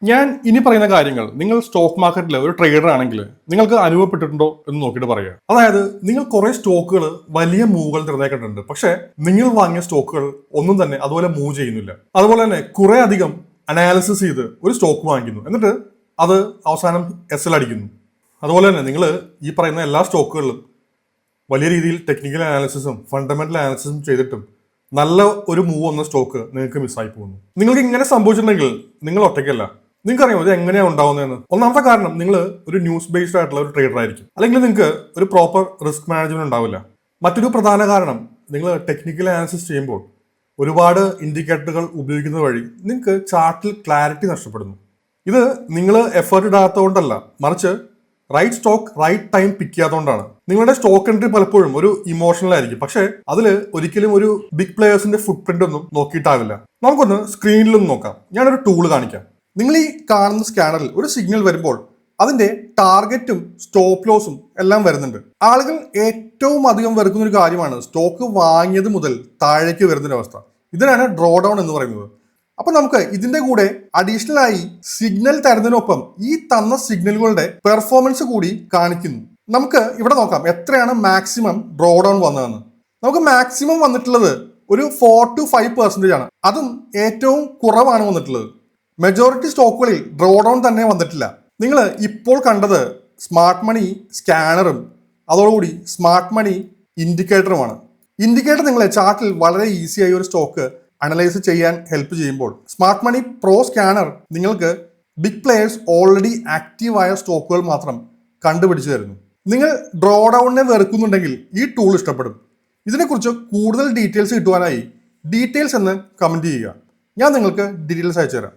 ഞാൻ ഇനി പറയുന്ന കാര്യങ്ങൾ നിങ്ങൾ സ്റ്റോക്ക് മാർക്കറ്റിൽ ഒരു ട്രേഡർ ആണെങ്കിൽ നിങ്ങൾക്ക് അനുഭവപ്പെട്ടിട്ടുണ്ടോ എന്ന് നോക്കിയിട്ട് പറയുക. അതായത് നിങ്ങൾ കുറെ സ്റ്റോക്കുകൾ വലിയ മൂവുകൾ തിരഞ്ഞെടുത്തിട്ടുണ്ട്, പക്ഷെ നിങ്ങൾ വാങ്ങിയ സ്റ്റോക്കുകൾ ഒന്നും തന്നെ അതുപോലെ മൂവ് ചെയ്യുന്നില്ല. അതുപോലെ തന്നെ കുറെ അധികം അനാലിസിസ് ചെയ്ത് ഒരു സ്റ്റോക്ക് വാങ്ങിക്കുന്നു, എന്നിട്ട് അത് അവസാനം എസ് എൽ അടിക്കുന്നു. അതുപോലെ തന്നെ നിങ്ങൾ ഈ പറയുന്ന എല്ലാ സ്റ്റോക്കുകളിലും വലിയ രീതിയിൽ ടെക്നിക്കൽ അനാലിസിസും ഫണ്ടമെന്റൽ അനാലിസിസും ചെയ്തിട്ടും നല്ല ഒരു മൂവ് വന്ന സ്റ്റോക്ക് നിങ്ങൾക്ക് മിസ്സായി പോകുന്നു. നിങ്ങൾക്ക് ഇങ്ങനെ സംഭവിച്ചിട്ടുണ്ടെങ്കിൽ നിങ്ങൾ ഒറ്റയ്ക്കല്ല. നിങ്ങൾക്കറിയാം ഇത് എങ്ങനെയാണ് ഉണ്ടാവുന്നതെന്ന്. ഒന്നാമത്തെ കാരണം നിങ്ങൾ ഒരു ന്യൂസ് ബേസ്ഡ് ആയിട്ടുള്ള ഒരു ട്രേഡർ ആയിരിക്കും, അല്ലെങ്കിൽ നിങ്ങൾക്ക് ഒരു പ്രോപ്പർ റിസ്ക് മാനേജ്മെന്റ് ഉണ്ടാവില്ല. മറ്റൊരു പ്രധാന കാരണം നിങ്ങൾ ടെക്നിക്കൽ അനാലിസിസ് ചെയ്യുമ്പോൾ ഒരുപാട് ഇൻഡിക്കേറ്ററുകൾ ഉപയോഗിക്കുന്നത് വഴി നിങ്ങൾക്ക് ചാർട്ടിൽ ക്ലാരിറ്റി നഷ്ടപ്പെടുന്നു. ഇത് നിങ്ങൾ എഫേർട്ട് ഇടാത്തതുകൊണ്ടല്ല, മറിച്ച് റൈറ്റ് സ്റ്റോക്ക് റൈറ്റ് ടൈം പിക്ക് ചെയ്യാത്തതുകൊണ്ടാണ്. നിങ്ങളുടെ സ്റ്റോക്ക് എൻട്രി പലപ്പോഴും ഒരു ഇമോഷണൽ ആയിരിക്കും, പക്ഷെ അതിൽ ഒരിക്കലും ഒരു ബിഗ് പ്ലേയേഴ്സിന്റെ ഫുട് പ്രിന്റ് ഒന്നും നോക്കിയിട്ടാവില്ല. നമുക്കൊന്ന് സ്ക്രീനിലൊന്ന് നോക്കാം. ഞാനൊരു ടൂള് കാണിക്കാം. നിങ്ങൾ ഈ കാണുന്ന സ്കാനറിൽ ഒരു സിഗ്നൽ വരുമ്പോൾ അതിന്റെ ടാർഗറ്റും സ്റ്റോപ്പ് ലോസും എല്ലാം വരുന്നുണ്ട്. ആളുകൾ ഏറ്റവും അധികം വെറുക്കുന്ന ഒരു കാര്യമാണ് സ്റ്റോക്ക് വാങ്ങിയത് മുതൽ താഴേക്ക് വരുന്നൊരവസ്ഥ. ഇതിനാണ് ഡ്രോ ഡൗൺ എന്ന് പറയുന്നത്. അപ്പൊ നമുക്ക് ഇതിന്റെ കൂടെ അഡീഷണൽ ആയി സിഗ്നൽ തരുന്നതിനൊപ്പം ഈ തന്ന സിഗ്നലുകളുടെ പെർഫോമൻസ് കൂടി കാണിക്കുന്നു. നമുക്ക് ഇവിടെ നോക്കാം എത്രയാണ് മാക്സിമം ഡ്രോ ഡൗൺ വന്നതെന്ന്. നമുക്ക് മാക്സിമം വന്നിട്ടുള്ളത് ഒരു 4 to 5% ആണ്. അതും ഏറ്റവും കുറവാണ് വന്നിട്ടുള്ളത്. മെജോറിറ്റി സ്റ്റോക്കുകളിൽ ഡ്രോ ഡൗൺ തന്നെ വന്നിട്ടില്ല. നിങ്ങൾ ഇപ്പോൾ കണ്ടത് സ്മാർട്ട് മണി സ്കാനറും അതോടുകൂടി സ്മാർട്ട് മണി ഇൻഡിക്കേറ്ററുമാണ്. ഇൻഡിക്കേറ്റർ നിങ്ങളെ ചാർട്ടിൽ വളരെ ഈസിയായി ഒരു സ്റ്റോക്ക് അനലൈസ് ചെയ്യാൻ ഹെൽപ്പ് ചെയ്യുമ്പോൾ സ്മാർട്ട് മണി പ്രോ സ്കാനർ നിങ്ങൾക്ക് ബിഗ് പ്ലേയേഴ്സ് ഓൾറെഡി ആക്റ്റീവായ സ്റ്റോക്കുകൾ മാത്രം കണ്ടുപിടിച്ചു തരുന്നു. നിങ്ങൾ ഡ്രോ ഡൗണിനെ വെറുക്കുന്നുണ്ടെങ്കിൽ ഈ ടൂൾ ഇഷ്ടപ്പെടും. ഇതിനെക്കുറിച്ച് കൂടുതൽ ഡീറ്റെയിൽസ് കിട്ടുവാനായി ഡീറ്റെയിൽസ് എന്ന് കമൻറ്റ് ചെയ്യുക. ഞാൻ നിങ്ങൾക്ക് ഡീറ്റെയിൽസ് അയച്ചു തരാം.